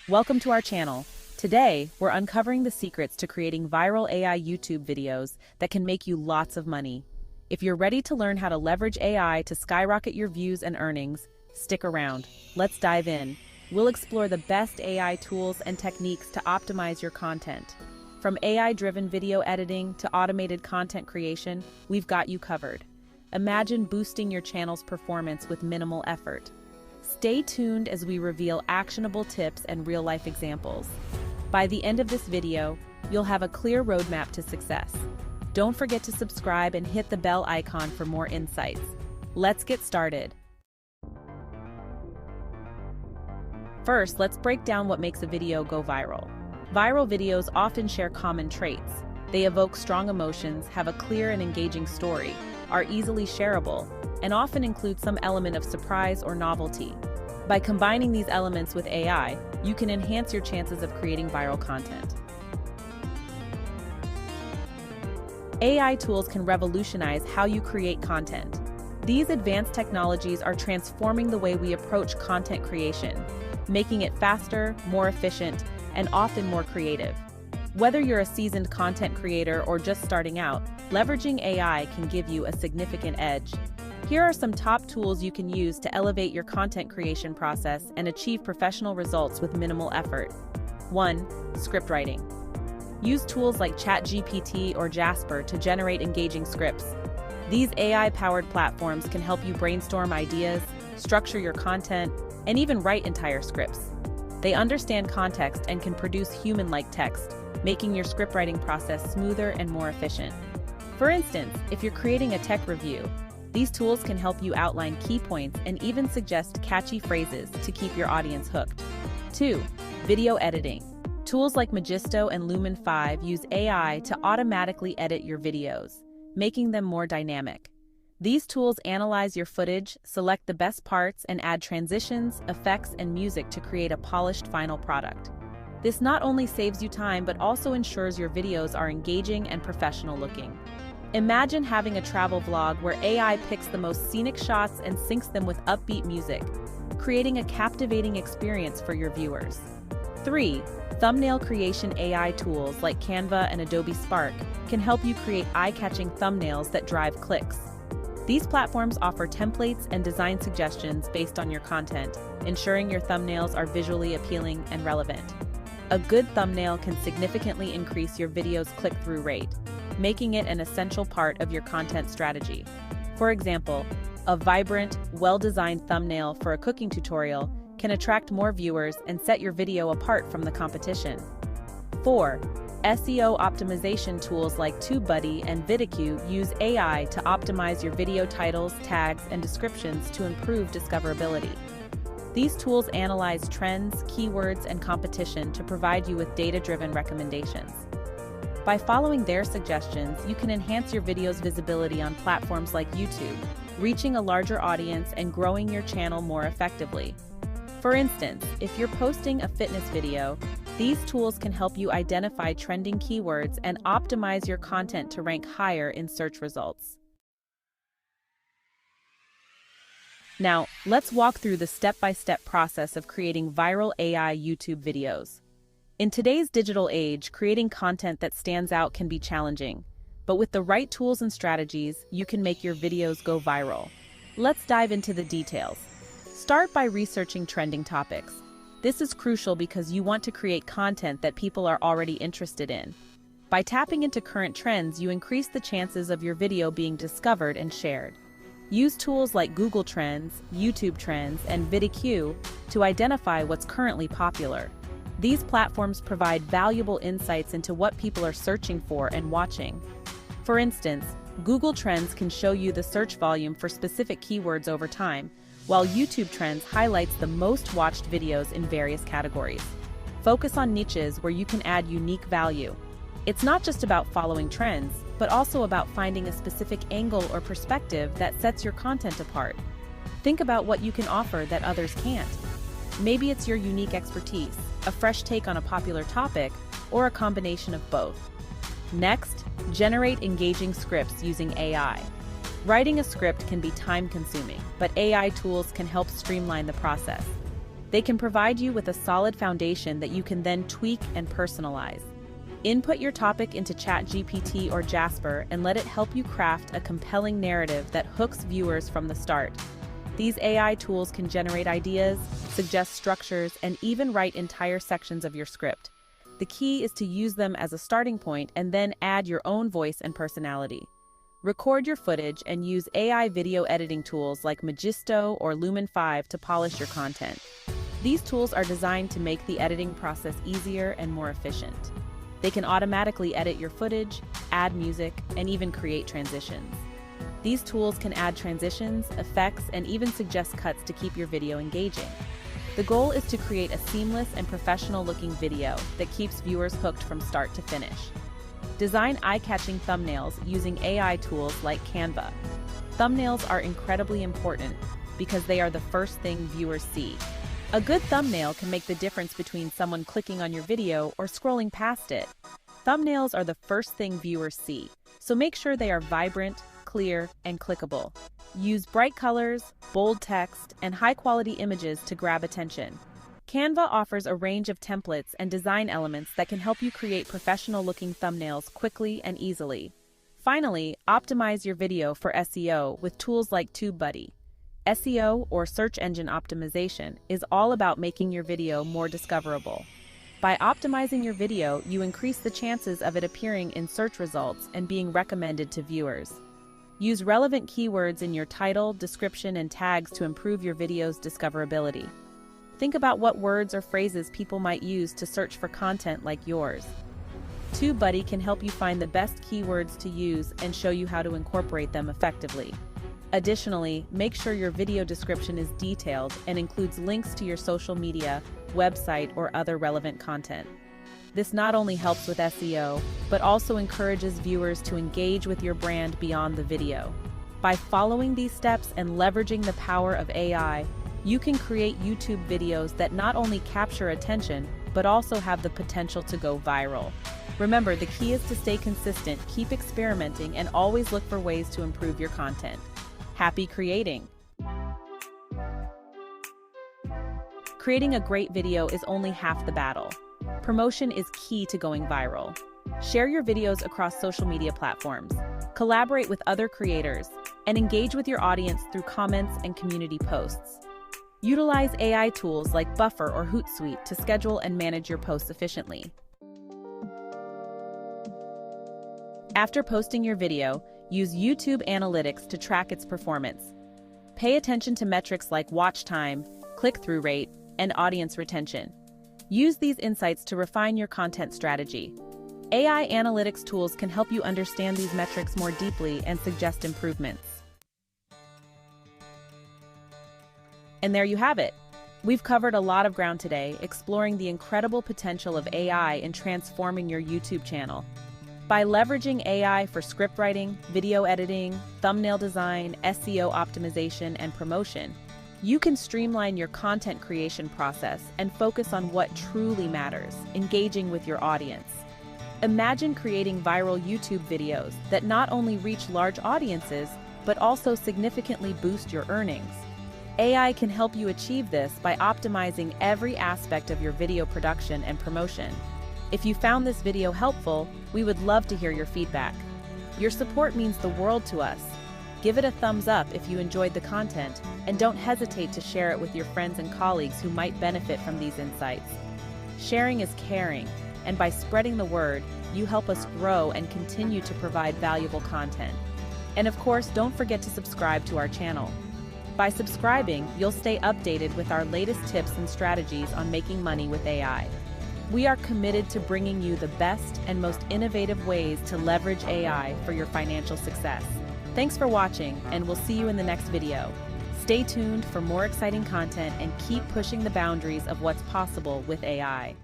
Welcome to our channel. Today, we're uncovering the secrets to creating viral AI YouTube videos that can make you lots of money. If you're ready to learn how to leverage AI to skyrocket your views and earnings, stick around. Let's dive in. We'll explore the best AI tools and techniques to optimize your content. From AI-driven video editing to automated content creation, we've got you covered. Imagine boosting your channel's performance with minimal effort. Stay tuned as we reveal actionable tips and real-life examples. By the end of this video, you'll have a clear roadmap to success. Don't forget to subscribe and hit the bell icon for more insights. Let's get started. First, let's break down what makes a video go viral. Viral videos often share common traits. They evoke strong emotions, have a clear and engaging story, are easily shareable, and often include some element of surprise or novelty. By combining these elements with AI, you can enhance your chances of creating viral content. AI tools can revolutionize how you create content. These advanced technologies are transforming the way we approach content creation, making it faster, more efficient, and often more creative. Whether you're a seasoned content creator or just starting out, leveraging AI can give you a significant edge. Here are some top tools you can use to elevate your content creation process and achieve professional results with minimal effort. 1. Script writing. Use tools like ChatGPT or Jasper to generate engaging scripts. These AI-powered platforms can help you brainstorm ideas, structure your content, and even write entire scripts. They understand context and can produce human-like text, making your scriptwriting process smoother and more efficient. For instance, if you're creating a tech review, these tools can help you outline key points and even suggest catchy phrases to keep your audience hooked. 2. Video editing. Tools like Magisto and Lumen 5 use AI to automatically edit your videos, making them more dynamic. These tools analyze your footage, select the best parts, and add transitions, effects, and music to create a polished final product. This not only saves you time but also ensures your videos are engaging and professional looking. Imagine having a travel vlog where AI picks the most scenic shots and syncs them with upbeat music, creating a captivating experience for your viewers. 3. Thumbnail creation. AI tools like Canva and Adobe Spark can help you create eye-catching thumbnails that drive clicks. These platforms offer templates and design suggestions based on your content, ensuring your thumbnails are visually appealing and relevant. A good thumbnail can significantly increase your video's click-through rate, making it an essential part of your content strategy. For example, a vibrant, well-designed thumbnail for a cooking tutorial can attract more viewers and set your video apart from the competition. 4. SEO optimization. Tools like TubeBuddy and Vidicue use AI to optimize your video titles, tags, and descriptions to improve discoverability. These tools analyze trends, keywords, and competition to provide you with data-driven recommendations. By following their suggestions, you can enhance your video's visibility on platforms like YouTube, reaching a larger audience and growing your channel more effectively. For instance, if you're posting a fitness video, these tools can help you identify trending keywords and optimize your content to rank higher in search results. Now, let's walk through the step-by-step process of creating viral AI YouTube videos. In today's digital age, creating content that stands out can be challenging, but with the right tools and strategies, you can make your videos go viral. Let's dive into the details. Start by researching trending topics. This is crucial because you want to create content that people are already interested in. By tapping into current trends, you increase the chances of your video being discovered and shared. Use tools like Google Trends, YouTube Trends, and Vidicue to identify what's currently popular. These platforms provide valuable insights into what people are searching for and watching. For instance, Google Trends can show you the search volume for specific keywords over time, while YouTube Trends highlights the most watched videos in various categories. Focus on niches where you can add unique value. It's not just about following trends, but also about finding a specific angle or perspective that sets your content apart. Think about what you can offer that others can't. Maybe it's your unique expertise, a fresh take on a popular topic, or a combination of both. Next, generate engaging scripts using AI. Writing a script can be time-consuming, but AI tools can help streamline the process. They can provide you with a solid foundation that you can then tweak and personalize. Input your topic into ChatGPT or Jasper and let it help you craft a compelling narrative that hooks viewers from the start. These AI tools can generate ideas, suggest structures, and even write entire sections of your script. The key is to use them as a starting point and then add your own voice and personality. Record your footage and use AI video editing tools like Magisto or Lumen 5 to polish your content. These tools are designed to make the editing process easier and more efficient. They can automatically edit your footage, add music, and even create transitions. These tools can add transitions, effects, and even suggest cuts to keep your video engaging. The goal is to create a seamless and professional-looking video that keeps viewers hooked from start to finish. Design eye-catching thumbnails using AI tools like Canva. Thumbnails are incredibly important because they are the first thing viewers see. A good thumbnail can make the difference between someone clicking on your video or scrolling past it. Thumbnails are the first thing viewers see, so make sure they are vibrant, clear, and clickable. Use bright colors, bold text, and high-quality images to grab attention. Canva offers a range of templates and design elements that can help you create professional-looking thumbnails quickly and easily. Finally, optimize your video for SEO with tools like TubeBuddy. SEO, or search engine optimization, is all about making your video more discoverable. By optimizing your video, you increase the chances of it appearing in search results and being recommended to viewers. Use relevant keywords in your title, description, and tags to improve your video's discoverability. Think about what words or phrases people might use to search for content like yours. TubeBuddy can help you find the best keywords to use and show you how to incorporate them effectively. Additionally, make sure your video description is detailed and includes links to your social media, website, or other relevant content. This not only helps with SEO, but also encourages viewers to engage with your brand beyond the video. By following these steps and leveraging the power of AI, you can create YouTube videos that not only capture attention, but also have the potential to go viral. Remember, the key is to stay consistent, keep experimenting, and always look for ways to improve your content. Happy creating! Creating a great video is only half the battle. Promotion is key to going viral. Share your videos across social media platforms, collaborate with other creators, and engage with your audience through comments and community posts. Utilize AI tools like Buffer or Hootsuite to schedule and manage your posts efficiently. After posting your video, use YouTube Analytics to track its performance. Pay attention to metrics like watch time, click-through rate, and audience retention. Use these insights to refine your content strategy. AI analytics tools can help you understand these metrics more deeply and suggest improvements. And there you have it. We've covered a lot of ground today, exploring the incredible potential of AI in transforming your YouTube channel. By leveraging AI for script writing, video editing, thumbnail design, SEO optimization, and promotion, you can streamline your content creation process and focus on what truly matters, engaging with your audience. Imagine creating viral YouTube videos that not only reach large audiences, but also significantly boost your earnings. AI can help you achieve this by optimizing every aspect of your video production and promotion. If you found this video helpful, we would love to hear your feedback. Your support means the world to us. Give it a thumbs up if you enjoyed the content, and don't hesitate to share it with your friends and colleagues who might benefit from these insights. Sharing is caring, and by spreading the word, you help us grow and continue to provide valuable content. And of course, don't forget to subscribe to our channel. By subscribing, you'll stay updated with our latest tips and strategies on making money with AI. We are committed to bringing you the best and most innovative ways to leverage AI for your financial success. Thanks for watching, and we'll see you in the next video. Stay tuned for more exciting content and keep pushing the boundaries of what's possible with AI.